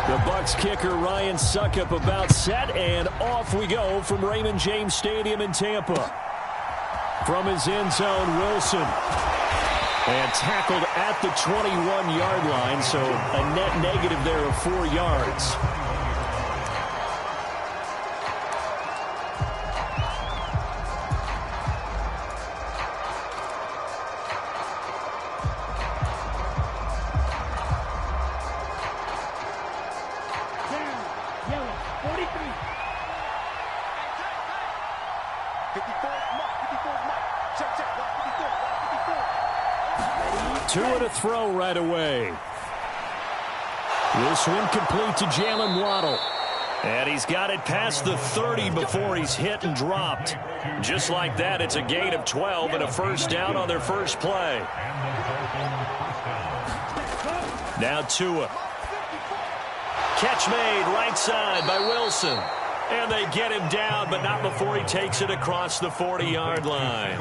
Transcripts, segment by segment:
The Bucs kicker Ryan Suckup about set, and off we go from Raymond James Stadium in Tampa. From his end zone, Wilson. And tackled at the 21-yard line, so a net negative there of 4 yards. Tua to throw right away. This one complete to Jalen Waddle. And he's got it past the 30 before he's hit and dropped. Just like that, it's a gain of 12 and a first down on their first play. Now Tua. Catch made right side by Wilson. And they get him down, but not before he takes it across the 40-yard line.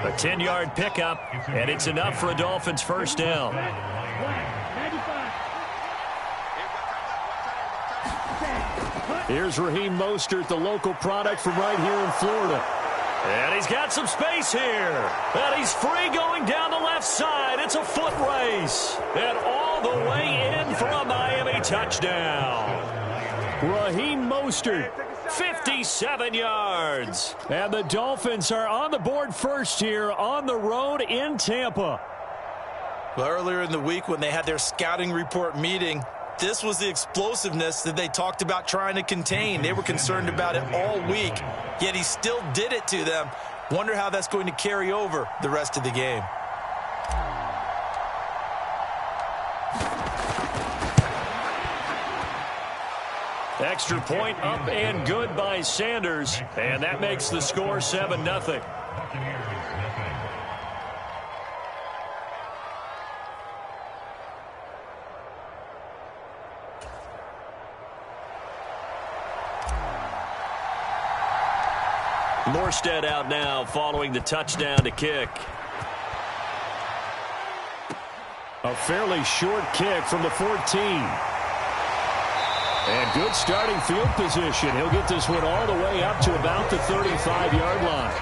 A 10-yard pickup, and it's enough for a Dolphins first down. Here's Raheem Mostert, the local product from right here in Florida. And he's got some space here. And he's free going down the left side. It's a foot race. And all the way in for a Miami touchdown. Raheem Mostert, 57 yards. And the Dolphins are on the board first here on the road in Tampa. Well, earlier in the week when they had their scouting report meeting, this was the explosiveness that they talked about trying to contain. They were concerned about it all week, yet he still did it to them. Wonder how that's going to carry over the rest of the game. Extra point up and good by Sanders. And that makes the score 7-0. Morstead out now following the touchdown to kick. A fairly short kick from the 14. And good starting field position. He'll get this one all the way up to about the 35-yard line.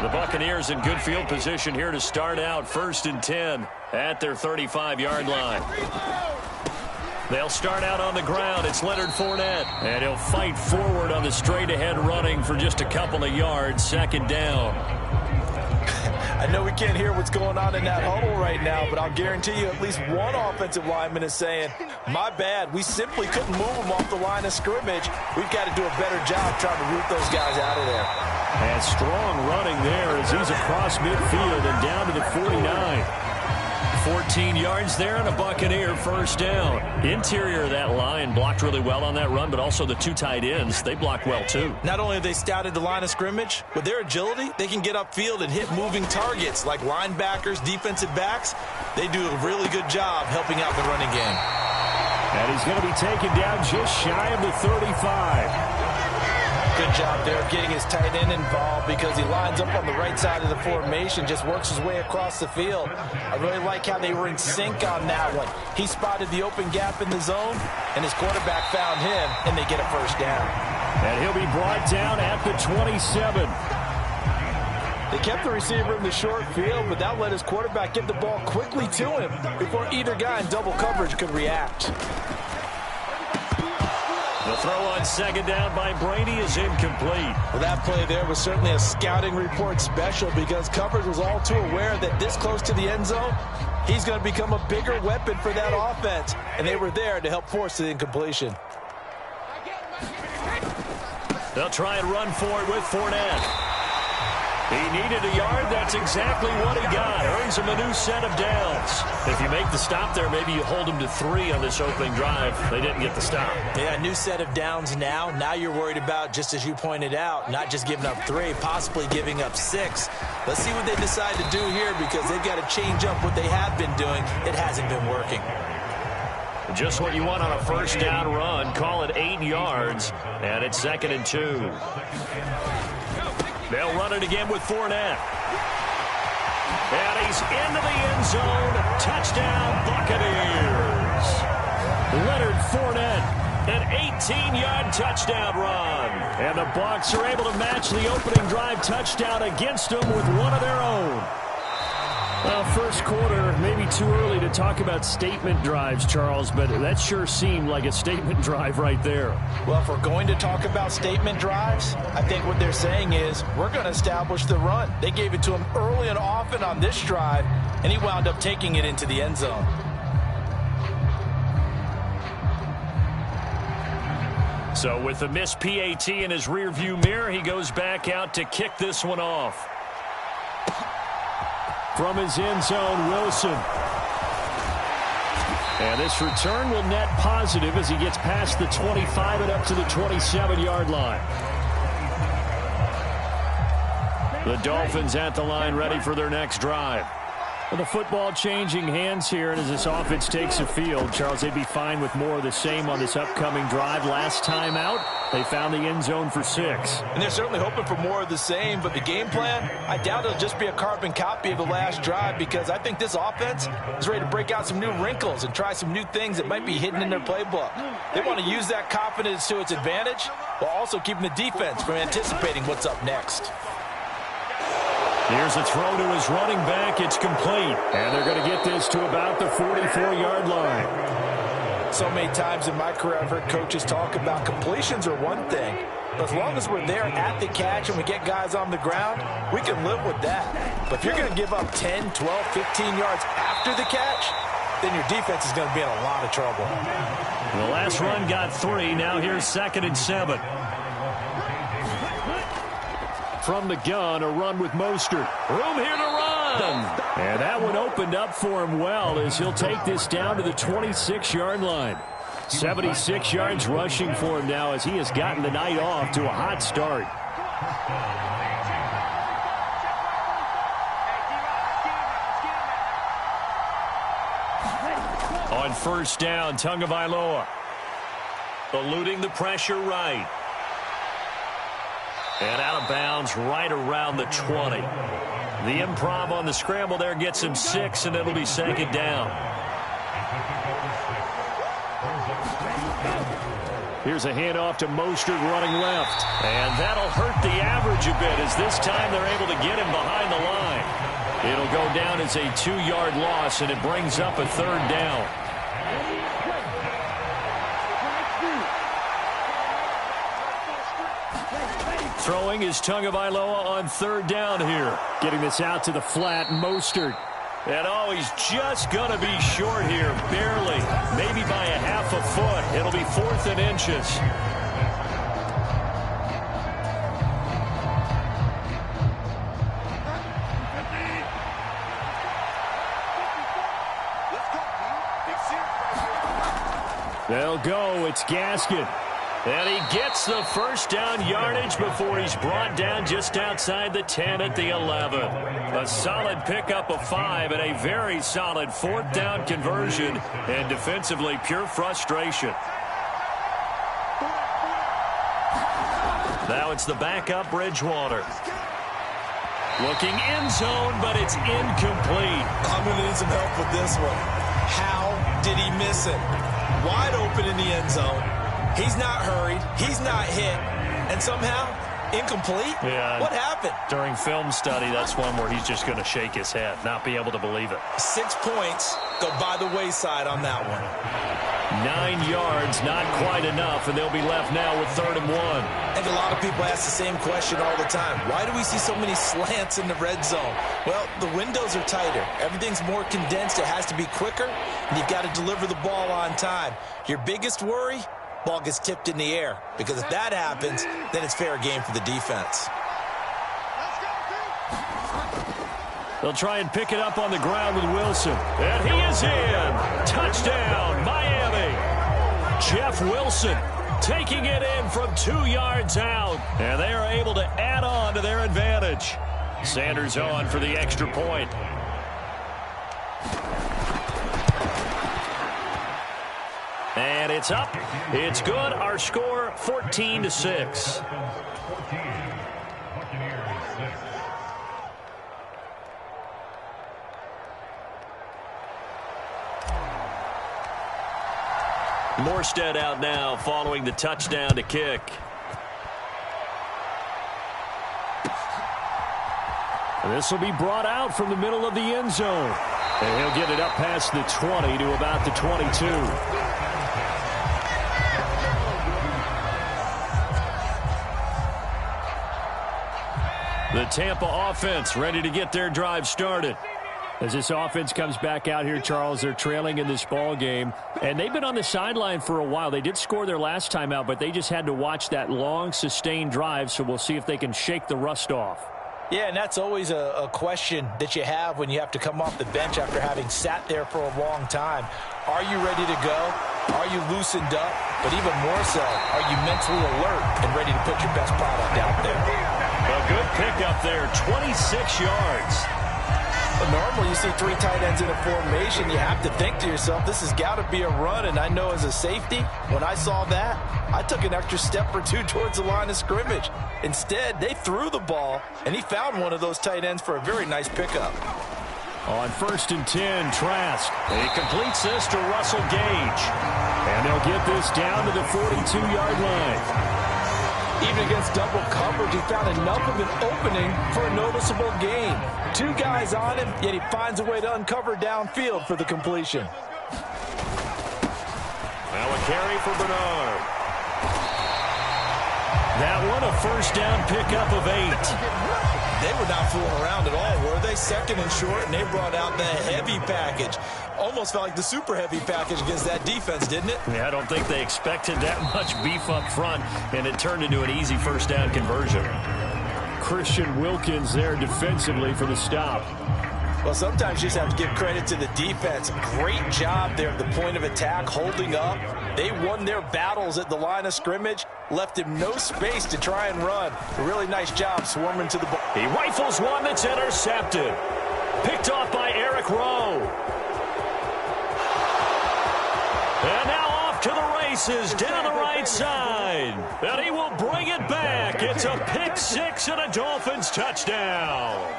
The Buccaneers in good field position here to start out 1st and 10 at their 35-yard line. They'll start out on the ground. It's Leonard Fournette. And he'll fight forward on the straight-ahead running for just a couple of yards. 2nd down. I know we can't hear what's going on in that huddle right now, but I'll guarantee you at least one offensive lineman is saying, my bad, we simply couldn't move them off the line of scrimmage. We've got to do a better job trying to root those guys out of there. And strong running there as he's across midfield and down to the 49. 14 yards there and a Buccaneer first down. Interior of that line blocked really well on that run, but also the 2 tight ends, they blocked well too. Not only have they scouted the line of scrimmage, with their agility, they can get upfield and hit moving targets like linebackers, defensive backs. They do a really good job helping out the running game. And he's going to be taken down just shy of the 35. Good job there getting his tight end involved because he lines up on the right side of the formation, just works his way across the field. I really like how they were in sync on that one. He spotted the open gap in the zone, and his quarterback found him, and they get a first down. And he'll be brought down at the 27. They kept the receiver in the short field, but that let his quarterback get the ball quickly to him before either guy in double coverage could react. The throw on 2nd down by Brady is incomplete. Well, that play there was certainly a scouting report special because coverage was all too aware that this close to the end zone, he's going to become a bigger weapon for that offense, and they were there to help force the incompletion. They'll try and run for it with Fournette. He needed a yard. That's exactly what he got. Earns him a new set of downs. If you make the stop there, maybe you hold him to 3 on this opening drive. They didn't get the stop. Yeah, new set of downs now. Now you're worried about, just as you pointed out, not just giving up 3, possibly giving up 6. Let's see what they decide to do here, because they've got to change up what they have been doing. It hasn't been working. Just what you want on a first down run. Call it 8 yards, and it's 2nd and 2. They'll run it again with Fournette. And he's into the end zone. Touchdown, Buccaneers. Leonard Fournette, an 18-yard touchdown run. And the Bucs are able to match the opening drive touchdown against them with one of their own. Well, first quarter, maybe too early to talk about statement drives, Charles, but that sure seemed like a statement drive right there. Well, if we're going to talk about statement drives, I think what they're saying is we're going to establish the run. They gave it to him early and often on this drive, and he wound up taking it into the end zone. So with the missed PAT in his rearview mirror, he goes back out to kick this one off. From his end zone, Wilson. And this return will net positive as he gets past the 25 and up to the 27-yard line. The Dolphins at the line, ready for their next drive. Well, the football changing hands here, and as this offense takes the field, Charles, they'd be fine with more of the same on this upcoming drive. Last time out, they found the end zone for 6. And they're certainly hoping for more of the same, but the game plan, I doubt it'll just be a carbon copy of the last drive, because I think this offense is ready to break out some new wrinkles and try some new things that might be hidden in their playbook. They want to use that confidence to its advantage while also keeping the defense from anticipating what's up next. Here's a throw to his running back. It's complete. And they're going to get this to about the 44-yard line. So many times in my career, I've heard coaches talk about completions are one thing, but as long as we're there at the catch and we get guys on the ground, we can live with that. But if you're going to give up 10, 12, 15 yards after the catch, then your defense is going to be in a lot of trouble. The last run got 3. Now here's 2nd and 7. From the gun, a run with Mostert. Room here to run. And that one opened up for him well as he'll take this down to the 26-yard line. 76 yards rushing for him now as he has gotten the night off to a hot start. On first down, Tagovailoa. Eluding the pressure right. And out of bounds right around the 20. The improv on the scramble there gets him 6, and it'll be 2nd down. Here's a handoff to Mostert running left. And that'll hurt the average a bit as this time they're able to get him behind the line. It'll go down as a 2-yard loss, and it brings up a 3rd down. Throwing is Tagovailoa on 3rd down here. Getting this out to the flat, Mostert. And oh, he's just going to be short here, barely. Maybe by a half a foot. It'll be 4th and inches. They'll go. It's Gaskin. And he gets the first down yardage before he's brought down just outside the 10 at the 11. A solid pickup of 5 and a very solid 4th down conversion. And defensively, pure frustration. Now it's the backup Bridgewater. Looking end zone, but it's incomplete. I'm going to need some help with this one. How did he miss it? Wide open in the end zone. He's not hurried. He's not hit. And somehow, incomplete? Yeah. What happened? During film study, that's one where he's just going to shake his head, not be able to believe it. 6 points go by the wayside on that one. 9 yards, not quite enough, and they'll be left now with 3rd and 1. I think a lot of people ask the same question all the time. Why do we see so many slants in the red zone? Well, the windows are tighter. Everything's more condensed. It has to be quicker, and you've got to deliver the ball on time. Your biggest worry? Ball gets tipped in the air, because if that happens, then it's fair game for the defense. They'll try and pick it up on the ground with Wilson. And he is in. Touchdown, Miami. Jeff Wilson taking it in from 2 yards out. And they are able to add on to their advantage. Sanders on for the extra point. And it's up. It's good. Our score, 14-6. Morstead out now following the touchdown to kick. This will be brought out from the middle of the end zone. And he'll get it up past the 20 to about the 22. The Tampa offense ready to get their drive started. As this offense comes back out here, Charles, they're trailing in this ball game, and they've been on the sideline for a while. They did score their last time out, but they just had to watch that long, sustained drive, so we'll see if they can shake the rust off. Yeah, and that's always a question that you have when you have to come off the bench after having sat there for a long time. Are you ready to go? Are you loosened up? But even more so, are you mentally alert and ready to put your best product out there? A good pickup there, 26 yards. Normally, you see three tight ends in a formation, you have to think to yourself, this has got to be a run. And I know as a safety, when I saw that, I took an extra step or two towards the line of scrimmage. Instead, they threw the ball, and he found one of those tight ends for a very nice pickup. On 1st and 10, Trask. He completes this to Russell Gage. And they'll get this down to the 42-yard line. Even against double coverage, he found enough of an opening for a noticeable gain. Two guys on him, yet he finds a way to uncover downfield for the completion. Now a carry for Bernard. That one a first down pickup of 8. They were not fooling around at all, were they? 2nd and short, and they brought out the heavy package. Almost felt like the super heavy package against that defense, didn't it? Yeah, I don't think they expected that much beef up front, and it turned into an easy first down conversion. Christian Wilkins there defensively for the stop. Well, sometimes you just have to give credit to the defense. Great job there at the point of attack, holding up. They won their battles at the line of scrimmage, left him no space to try and run. A really nice job swarming to the ball. He rifles one that's intercepted. Picked off by Eric Rowe. And now off to the races down the right side. And he will bring it back. It's a pick 6 and a Dolphins touchdown.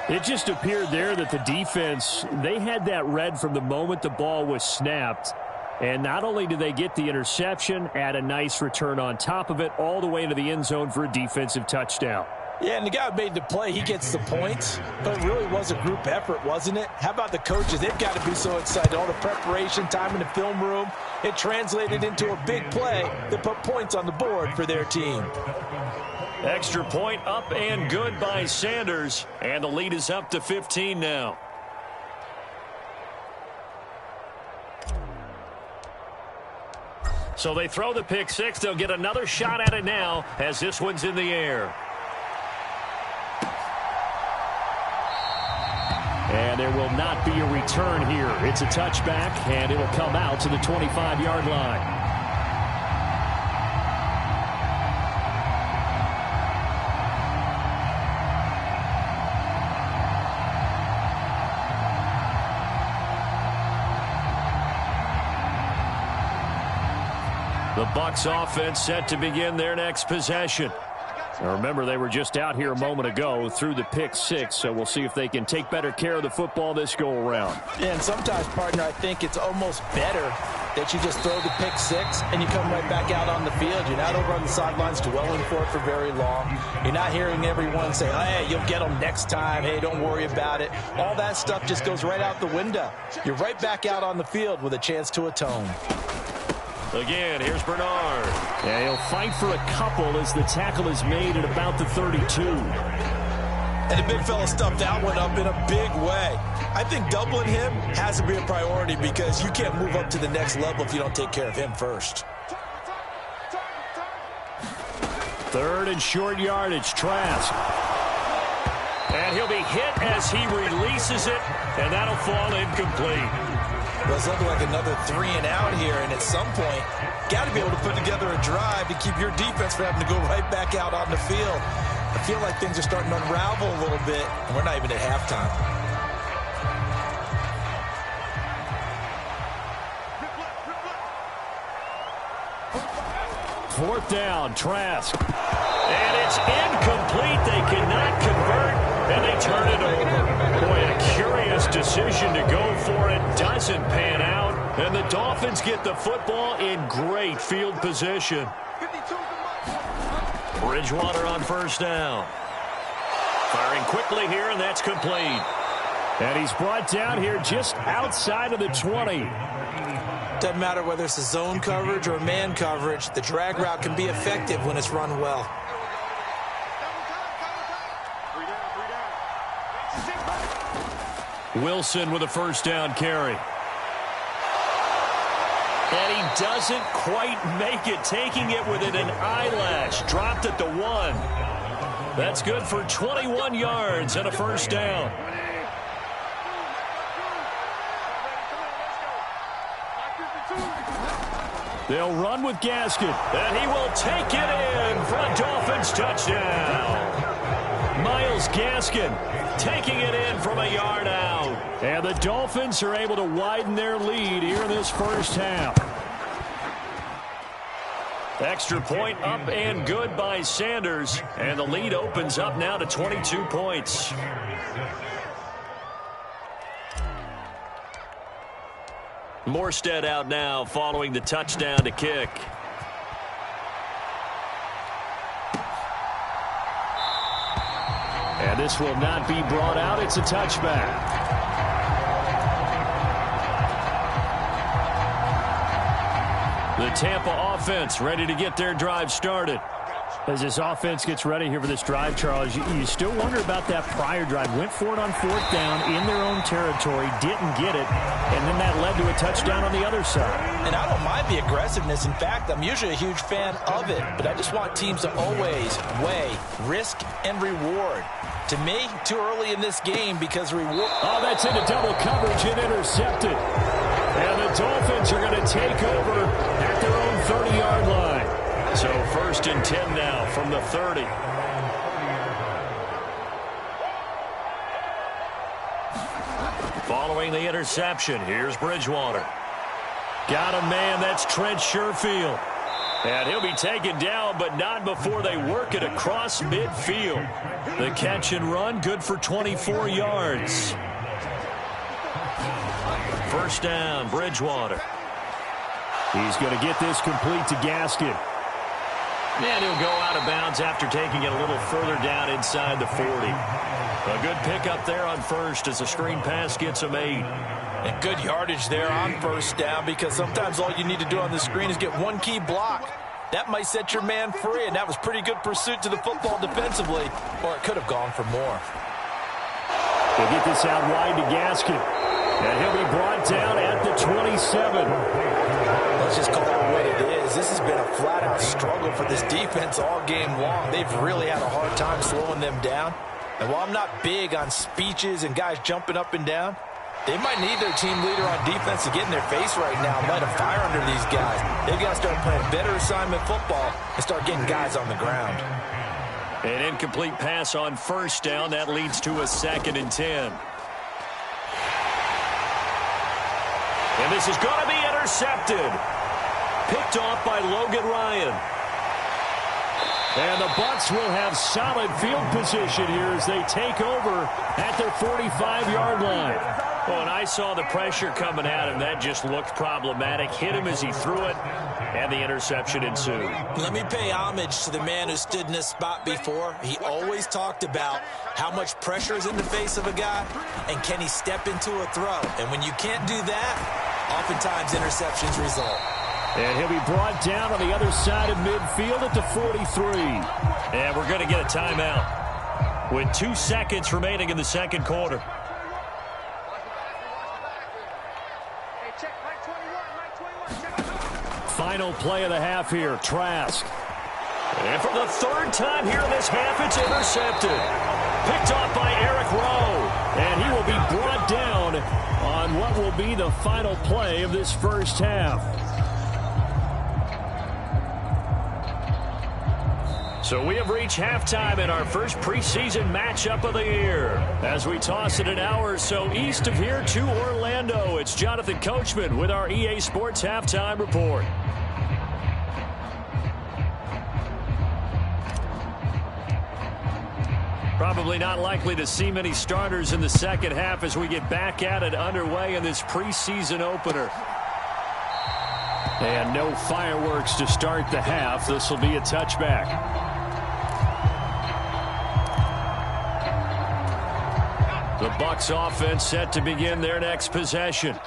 It just appeared there that the defense, they had that read from the moment the ball was snapped. And not only did they get the interception, add a nice return on top of it, all the way into the end zone for a defensive touchdown. Yeah, and the guy who made the play, he gets the points. But it really was a group effort, wasn't it? How about the coaches? They've got to be so excited. All the preparation time in the film room, it translated into a big play that put points on the board for their team. Extra point up and good by Sanders. And the lead is up to 15 now. So they throw the pick 6. They'll get another shot at it now as this one's in the air. And there will not be a return here. It's a touchback, and it'll come out to the 25-yard line. The Bucs offense set to begin their next possession. Now remember, they were just out here a moment ago through the pick 6, so we'll see if they can take better care of the football this go-around. Yeah, and sometimes, partner, I think it's almost better that you just throw the pick 6 and you come right back out on the field. You're not over on the sidelines dwelling for it for very long. You're not hearing everyone say, hey, you'll get them next time. Hey, don't worry about it. All that stuff just goes right out the window. You're right back out on the field with a chance to atone. Again, here's Bernard. Yeah, he'll fight for a couple as the tackle is made at about the 32. And the big fella stuffed that one up in a big way. I think doubling him has to be a priority because you can't move up to the next level if you don't take care of him first. 3rd and short yardage, Trask. And he'll be hit as he releases it, and that'll fall incomplete. Well, it's looking like another 3 and out here, and at some point, got to be able to put together a drive to keep your defense from having to go right back out on the field. I feel like things are starting to unravel a little bit, and we're not even at halftime. Fourth down, Trask. And it's incomplete. They cannot convert, and they turn it over. Boy, a curious decision to go for it. Doesn't pan out. And the Dolphins get the football in great field position. Bridgewater on first down. Firing quickly here, and that's complete. And he's brought down here just outside of the 20. Doesn't matter whether it's a zone coverage or man coverage, the drag route can be effective when it's run well. Wilson with a first down carry. And he doesn't quite make it, taking it within an eyelash. Dropped at the 1. That's good for 21 yards and a first down. They'll run with Gaskin, and he will take it in for a Dolphins touchdown. Myles Gaskin taking it in from a yard out. And the Dolphins are able to widen their lead here in this first half. Extra point up and good by Sanders. And the lead opens up now to 22 points. Morstead out now following the touchdown to kick. And this will not be brought out. It's a touchback. The Tampa offense ready to get their drive started. As this offense gets ready here for this drive, Charles, you still wonder about that prior drive. Went for it on fourth down in their own territory, didn't get it, and then that led to a touchdown on the other side. And I don't mind the aggressiveness. In fact, I'm usually a huge fan of it, but I just want teams to always weigh risk and reward. To me, too early in this game because reward. Oh, that's into double coverage and intercepted. And the Dolphins are going to take over at their own 30-yard line. So first and 10 now from the 30. Following the interception, here's Bridgewater. Got a man, that's Trent Sherfield. And he'll be taken down, but not before they work it across midfield. The catch and run, good for 24 yards. First down, Bridgewater. He's going to get this complete to Gaskin. And he'll go out of bounds after taking it a little further down inside the 40. A good pickup there on first as the screen pass gets him 8. And good yardage there on first down because sometimes all you need to do on the screen is get one key block. That might set your man free, and that was pretty good pursuit to the football defensively, or it could have gone for more. They'll get this out wide to Gaskin. And he'll be brought down at the 27. Let's just call it what it is. This has been a flat-out struggle for this defense all game long. They've really had a hard time slowing them down. And while I'm not big on speeches and guys jumping up and down, they might need their team leader on defense to get in their face right now and light a fire under these guys. They've got to start playing better assignment football and start getting guys on the ground. An incomplete pass on first down. That leads to a 2nd and 10. And this is going to be intercepted. Picked off by Logan Ryan. And the Bucs will have solid field position here as they take over at their 45-yard line. Oh, and I saw the pressure coming at him. That just looked problematic. Hit him as he threw it, and the interception ensued. Let me pay homage to the man who stood in this spot before. He always talked about how much pressure is in the face of a guy, and can he step into a throw. And when you can't do that, oftentimes interceptions result. And he'll be brought down on the other side of midfield at the 43. And we're going to get a timeout with 2 seconds remaining in the second quarter. Final play of the half here, Trask. And for the 3rd time here in this half, it's intercepted. Picked off by Eric Rowe. And he will be brought down on what will be the final play of this first half. So we have reached halftime in our first preseason matchup of the year. As we toss it an hour or so east of here to Orlando, it's Jonathan Coachman with our EA Sports Halftime Report. Probably not likely to see many starters in the second half as we get back at it underway in this preseason opener. And no fireworks to start the half. This will be a touchback. The Bucs offense set to begin their next possession.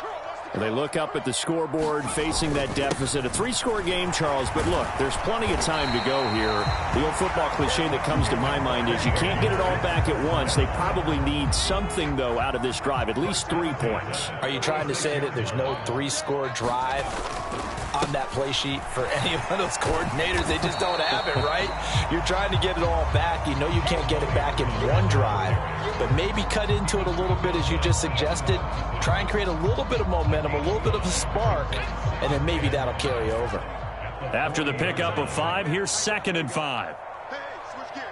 And they look up at the scoreboard facing that deficit. A 3-score game, Charles, but look, there's plenty of time to go here. The old football cliche that comes to my mind is you can't get it all back at once. They probably need something, though, out of this drive, at least 3 points. Are you trying to say that there's no 3-score drive on that play sheet for any of those coordinators? They just don't have it, right? You're trying to get it all back. You know you can't get it back in one drive, but maybe cut into it a little bit as you just suggested. Try and create a little bit of momentum, a little bit of a spark, and then maybe that'll carry over. After the pickup of 5, here's 2nd and 5. Hey, switch gears.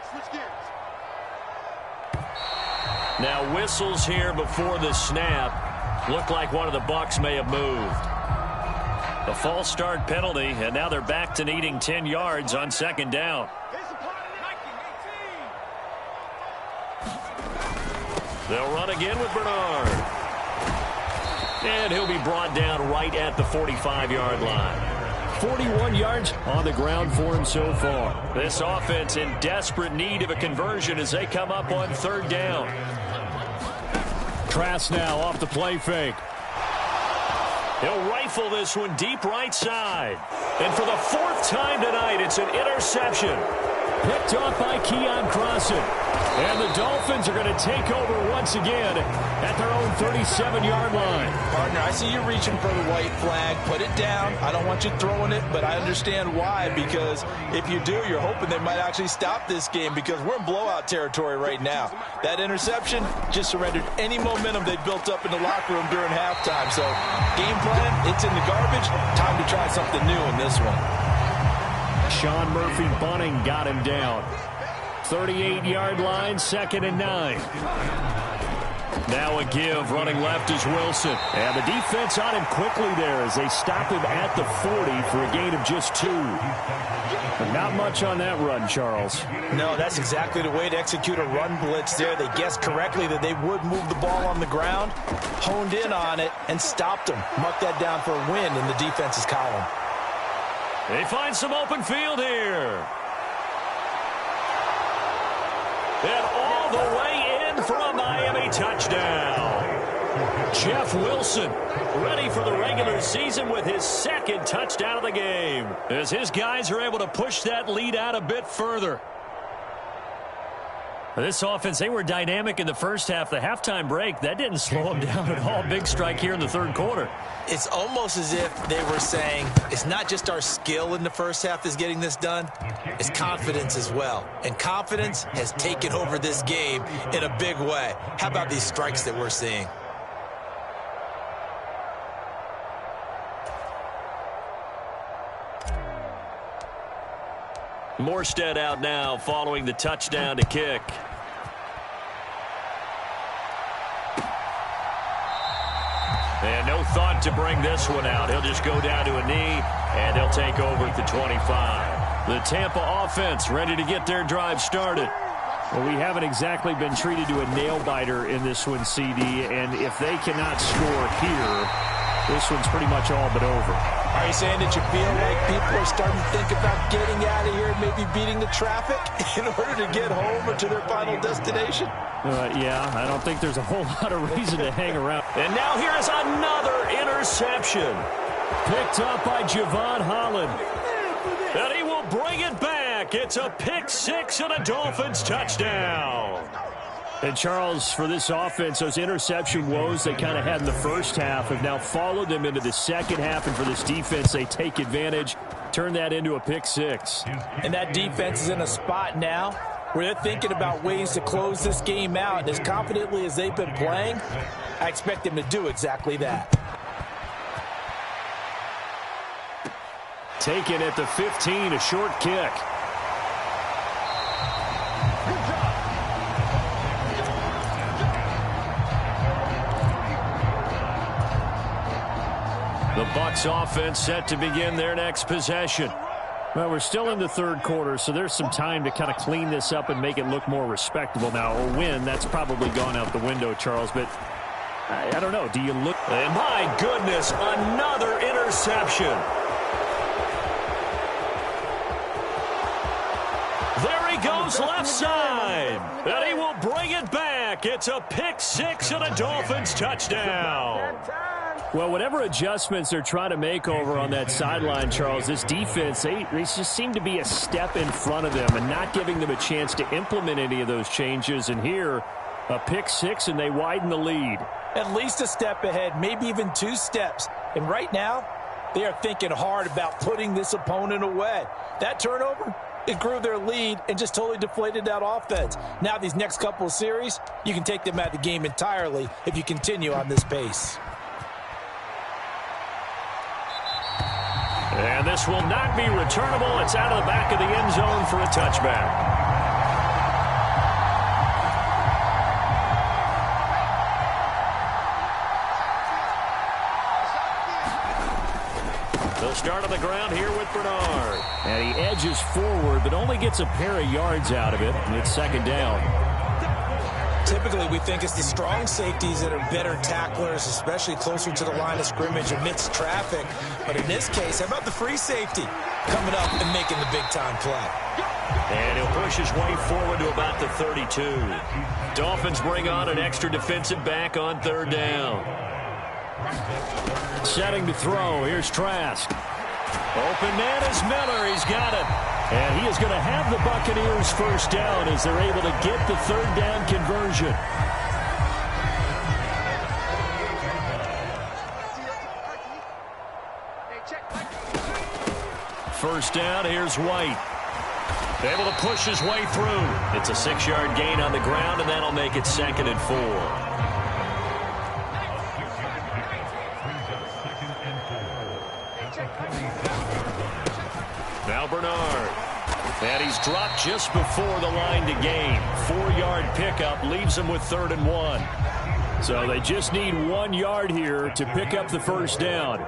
Now whistles here before the snap. Looked like one of the Bucs may have moved. A false start penalty, and now they're back to needing 10 yards on 2nd down. They'll run again with Bernard. And he'll be brought down right at the 45-yard line. 41 yards on the ground for him so far. This offense in desperate need of a conversion as they come up on 3rd down. Trask now off the play fake. He'll rifle this one deep right side. And for the 4th time tonight, it's an interception. Picked off by Keon Crossan. And the Dolphins are going to take over once again at their own 37-yard line. Partner, I see you reaching for the white flag. Put it down. I don't want you throwing it, but I understand why. Because if you do, you're hoping they might actually stop this game because we're in blowout territory right now. That interception just surrendered any momentum they built up in the locker room during halftime. So game plan, it's in the garbage. Time to try something new in this one. Sean Murphy Bunting got him down. 38-yard line, 2nd and 9. Now a give, running left is Wilson. And the defense on him quickly there as they stop him at the 40 for a gain of just 2. But not much on that run, Charles. No, that's exactly the way to execute a run blitz there. They guessed correctly that they would move the ball on the ground, honed in on it, and stopped them. Mark that down for a win in the defense's column. They find some open field here. And all the way in for a Miami touchdown. Jeff Wilson ready for the regular season with his 2nd touchdown of the game as his guys are able to push that lead out a bit further. This offense, they were dynamic in the first half. The halftime break, that didn't slow them down at all. Big strike here in the 3rd quarter. It's almost as if they were saying, it's not just our skill in the first half that's getting this done, it's confidence as well. And confidence has taken over this game in a big way. How about these strikes that we're seeing? Morstead out now following the touchdown to kick. And no thought to bring this one out. He'll just go down to a knee, and they'll take over at the 25. The Tampa offense ready to get their drive started. Well, we haven't exactly been treated to a nail-biter in this one, CD, and if they cannot score here, this one's pretty much all but over. Are you saying that you feel like people are starting to think about getting out of here and maybe beating the traffic in order to get home or to their final destination? Yeah, I don't think there's a whole lot of reason to hang around. And now here is another interception. Picked up by Javon Holland. And he will bring it back. It's a pick 6 and a Dolphins touchdown. And, Charles, for this offense, those interception woes they kind of had in the first half have now followed them into the second half. And for this defense, they take advantage, turn that into a pick 6. And that defense is in a spot now where they're thinking about ways to close this game out. And as confidently as they've been playing, I expect them to do exactly that. Taken at the 15, a short kick. The Bucs offense set to begin their next possession. Well, we're still in the third quarter, so there's some time to kind of clean this up and make it look more respectable now. A win, that's probably gone out the window, Charles, but I don't know. Do you look? And my goodness, another interception. There he goes left side. And he will bring it back. It's a pick six and a Dolphins touchdown. Well, whatever adjustments they're trying to make over on that sideline, Charles, this defense, they just seem to be a step in front of them and not giving them a chance to implement any of those changes. And here, a pick six, and they widen the lead. At least a step ahead, maybe even 2 steps. And right now, they are thinking hard about putting this opponent away. That turnover, it grew their lead and just totally deflated that offense. Now these next couple of series, you can take them out of the game entirely if you continue on this pace. And this will not be returnable. It's out of the back of the end zone for a touchback. They'll start on the ground here with Bernard. And he edges forward, but only gets a pair of yards out of it. And it's second down. Typically, we think it's the strong safeties that are better tacklers, especially closer to the line of scrimmage amidst traffic. But in this case, how about the free safety coming up and making the big-time play? And he'll push his way forward to about the 32. Dolphins bring on an extra defensive back on third down. Setting to throw. Here's Trask. Open man is Miller. He's got it. And he is going to have the Buccaneers first down as they're able to get the third down conversion. First down, here's White. Able to push his way through. It's a 6-yard gain on the ground, and that'll make it 2nd and 4. Now Bernard. And he's dropped just before the line to gain. 4-yard pickup leaves him with 3rd and 1. So they just need 1 yard here to pick up the first down.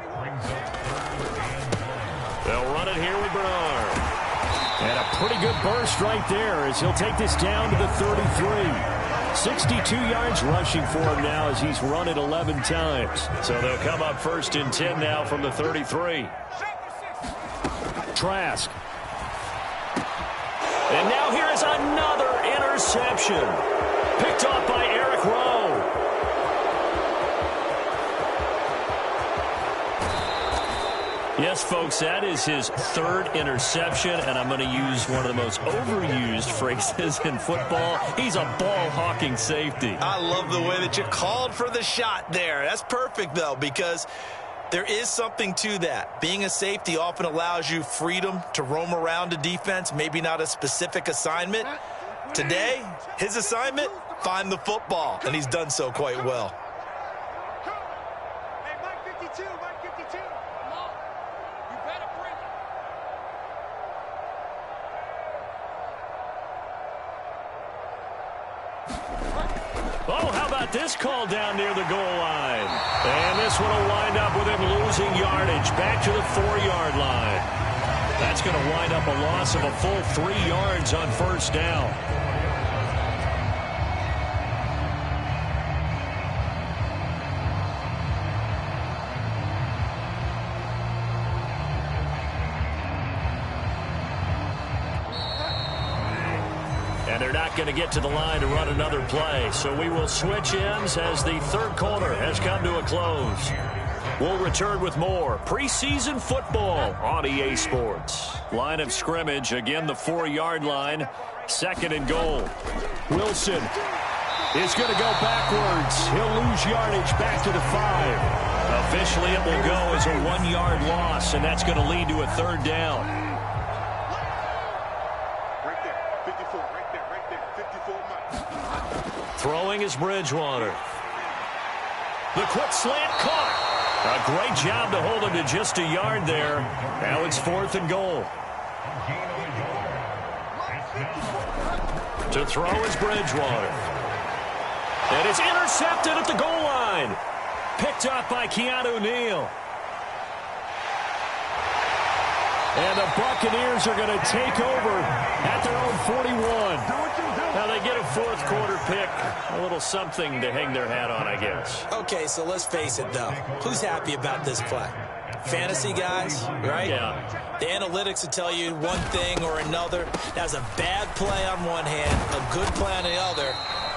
They'll run it here with Bernard. And a pretty good burst right there as he'll take this down to the 33. 62 yards rushing for him now as he's run it 11 times. So they'll come up 1st and 10 now from the 33. Trask. And now here is another interception. Picked off by Eric Rowe. Yes, folks, that is his 3rd interception, and I'm going to use one of the most overused phrases in football. He's a ball-hawking safety. I love the way that you called for the shot there. That's perfect, though, because there is something to that. Being a safety often allows you freedom to roam around a defense, maybe not a specific assignment. Today, his assignment, find the football, and he's done so quite well. Hey, Mike 52, Mike 52. Come on. You better bring it. Oh, how about this call down near the goal line? And this one will wind up with him losing yardage back to the 4-yard line. That's going to wind up a loss of a full 3 yards on first down. And they're not going to get to the line to run another play. So we will switch ends as the third quarter has come to a close. We'll return with more preseason football on EA Sports. Line of scrimmage, again the 4-yard line. 2nd and goal. Wilson is going to go backwards. He'll lose yardage back to the 5. Officially it will go as a 1-yard loss, and that's going to lead to a 3rd down. Throwing is Bridgewater. The quick slant caught. A great job to hold him to just a yard there. Now it's 4th and goal. To throw is Bridgewater. And it's intercepted at the goal line. Picked up by Keanu Neal. And the Buccaneers are going to take over at their own 41. Now they get a fourth quarter pick. A little something to hang their hat on, I guess. Okay, so let's face it, though. Who's happy about this play? Fantasy guys, right? Yeah. The analytics will tell you one thing or another. That's a bad play on one hand, a good play on the other,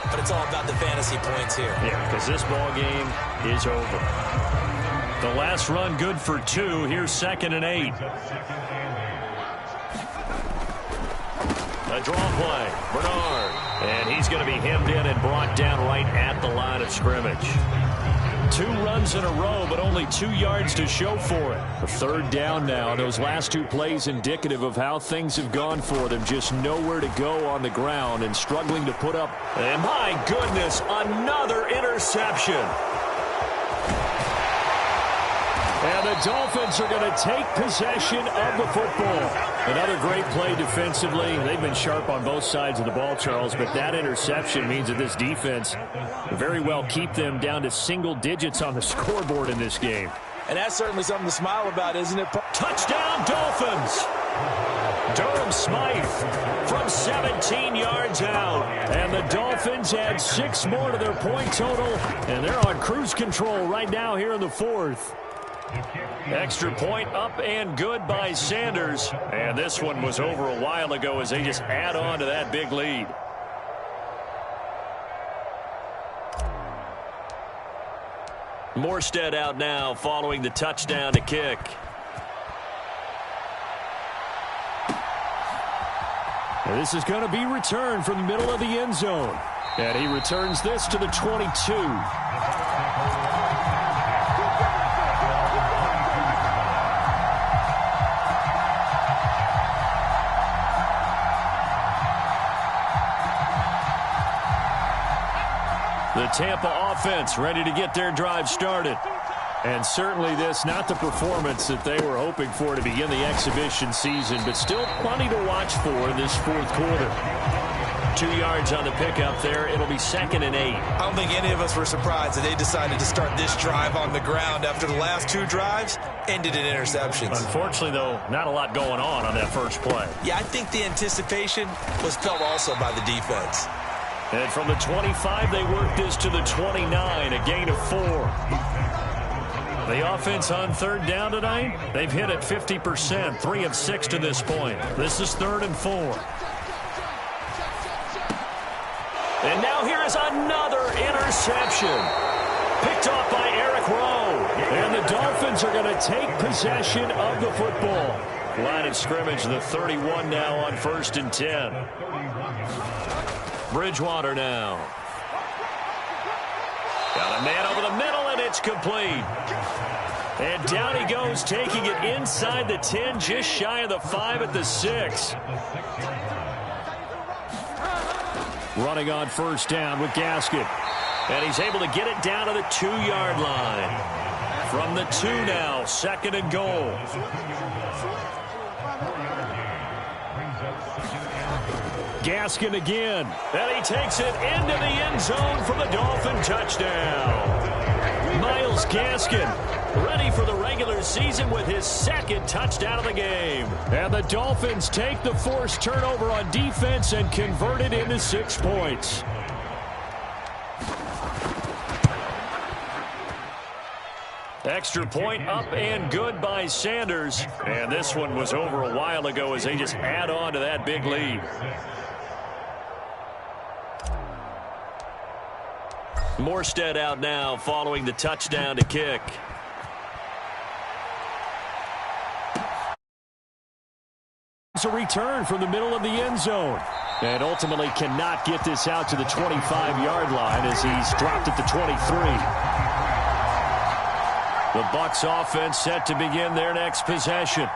but it's all about the fantasy points here. Yeah, because this ball game is over. The last run good for 2. Here's 2nd and 8. A draw play. Bernard. And he's going to be hemmed in and brought down right at the line of scrimmage. 2 runs in a row, but only 2 yards to show for it. A 3rd down now. Those last 2 plays indicative of how things have gone for them. Just nowhere to go on the ground and struggling to put up. And my goodness, another interception. And the Dolphins are going to take possession of the football. Another great play defensively. They've been sharp on both sides of the ball, Charles, but that interception means that this defense will very well keep them down to single digits on the scoreboard in this game. And that's certainly something to smile about, isn't it? Touchdown, Dolphins! Durham Smythe from 17 yards out. And the Dolphins add 6 more to their point total, and they're on cruise control right now here in the 4th. Extra point up and good by Sanders. And this one was over a while ago as they just add on to that big lead. Morstead out now following the touchdown to kick. And this is going to be returned from the middle of the end zone. And he returns this to the 22. The Tampa offense ready to get their drive started. And certainly this, not the performance that they were hoping for to begin the exhibition season, but still plenty to watch for in this 4th quarter. 2 yards on the pickup there. It'll be 2nd and 8. I don't think any of us were surprised that they decided to start this drive on the ground after the last 2 drives ended in interceptions. Unfortunately, though, not a lot going on that first play. Yeah, I think the anticipation was felt also by the defense. And from the 25, they work this to the 29, a gain of 4. The offense on 3rd down tonight, they've hit it 50%, 3 of 6 to this point. This is 3rd and 4. And now here is another interception. Picked off by Eric Rowe. And the Dolphins are going to take possession of the football. Line of scrimmage, the 31 now on 1st and 10. Bridgewater now. Got a man over the middle, and it's complete. And down he goes, taking it inside the 10, just shy of the 5 at the 6. Running on 1st down with Gaskin. And he's able to get it down to the 2-yard line. From the 2 now, 2nd and goal. Gaskin again. And he takes it into the end zone for the Dolphin touchdown. Myles Gaskin ready for the regular season with his 2nd touchdown of the game. And the Dolphins take the forced turnover on defense and convert it into 6 points. Extra point up and good by Sanders. And this one was over a while ago as they just add on to that big lead. Morstead out now following the touchdown to kick. It's a return from the middle of the end zone. And ultimately cannot get this out to the 25-yard line as he's dropped at the 23. The Bucs offense set to begin their next possession.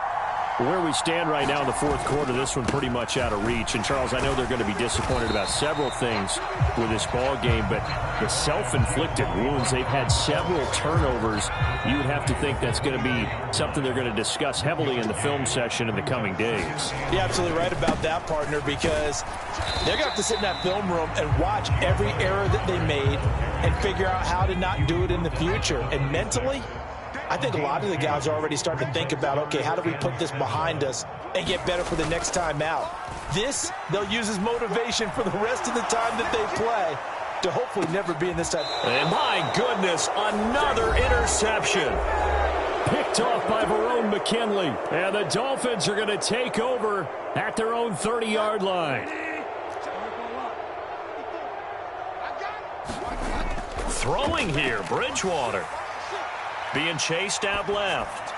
Where we stand right now in the 4th quarter, this one pretty much out of reach. And, Charles, I know they're going to be disappointed about several things with this ball game, but the self-inflicted wounds, they've had several turnovers. You would have to think that's going to be something they're going to discuss heavily in the film session in the coming days. You're absolutely right about that, partner, because they're going to have to sit in that film room and watch every error that they made and figure out how to not do it in the future. And mentally, I think a lot of the guys are already starting to think about, okay, how do we put this behind us and get better for the next time out? This, they'll use as motivation for the rest of the time that they play to hopefully never be in this type. And my goodness, another interception. Picked off by Verone McKinley. And the Dolphins are going to take over at their own 30-yard line. Throwing here, Bridgewater. Being chased out left.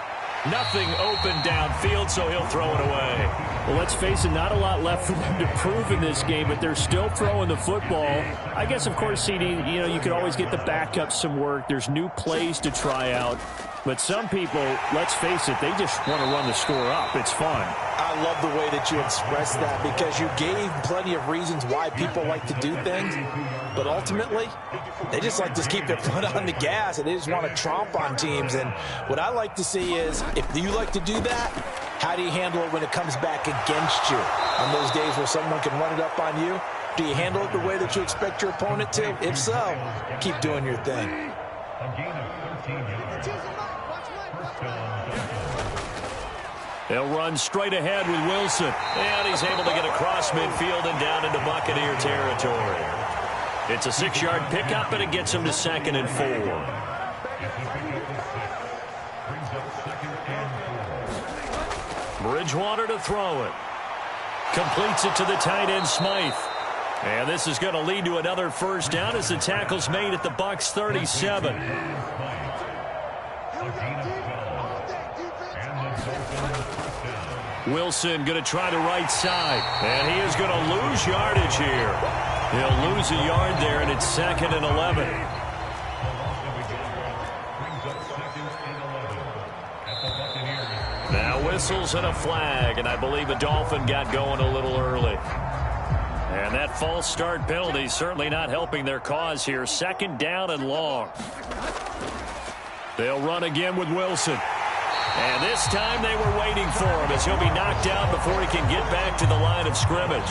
Nothing open downfield, so he'll throw it away. Well, let's face it, not a lot left for them to prove in this game, but they're still throwing the football. I guess, of course, CD, you could always get the backups some work. There's new plays to try out. But some people, let's face it, they just want to run the score up. It's fun. I love the way that you express that because you gave plenty of reasons why people like to do things. But ultimately, they just like to keep their foot on the gas and they just want to tromp on teams. And what I like to see is, if you like to do that, how do you handle it when it comes back against you? On those days where someone can run it up on you, do you handle it the way that you expect your opponent to? If so, keep doing your thing. They'll run straight ahead with Wilson. And he's able to get across midfield and down into Buccaneer territory. It's a 6-yard pickup, and it gets him to 2nd and 4. Bridgewater to throw it. Completes it to the tight end, Smythe. And this is going to lead to another first down as the tackle's made at the Bucs 37. Wilson going to try the right side. And he is going to lose yardage here. He'll lose a yard there, and it's 2nd and 11. Now whistles and a flag, and I believe a Dolphin got going a little early. And that false start penalty certainly not helping their cause here. 2nd down and long. They'll run again with Wilson. And this time they were waiting for him as he'll be knocked down before he can get back to the line of scrimmage.